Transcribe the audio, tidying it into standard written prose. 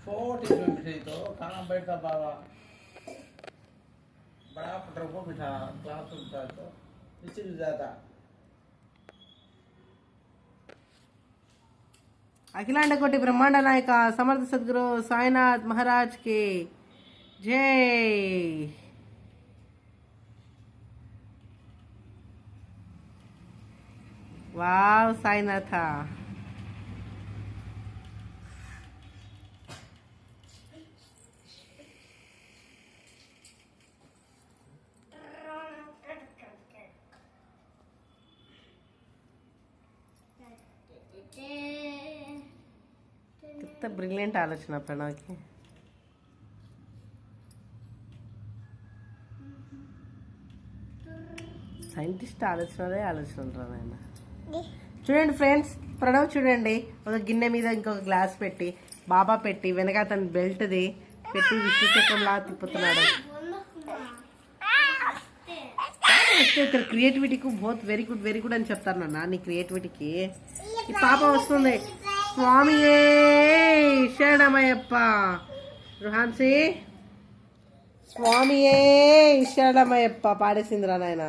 छोटी सी मिठाई तो कहाँ बैठा बाबा, बड़ा पटर को बिठा क्लास उठता तो नीचे भी जाता। अखिलांड कोटि ब्रह्मांड नायक समर्थ सद्गुरु साईनाथ महाराज के जय। वाव साईनाथ। कितना ब्रिलियंट आलोचना प्रणव की। సైంటిస్ట్ ఆలోచనలు ఆయన. చూడండి ఫ్రెండ్స్, ప్రణవ్ చూడండి ఒక గిన్నె మీద ఇంకొక గ్లాస్ పెట్టి బాబా పెట్టి వెనక అతని బెల్ట్ది పెట్టి విష్ణు చక్రంలా తిప్పుతున్నాడు. ఇక్కడ క్రియేటివిటీకి బహుత్ వెరీ గుడ్ అని చెప్తారు నాన్న. నీ క్రియేటివిటీకి ఈ పాప వస్తుంది. స్వామియే శరణమయ్యప్ప. రుహాన్సీ స్వామియే శరణమయ్యప్ప పాడేసిందిరా నాయన.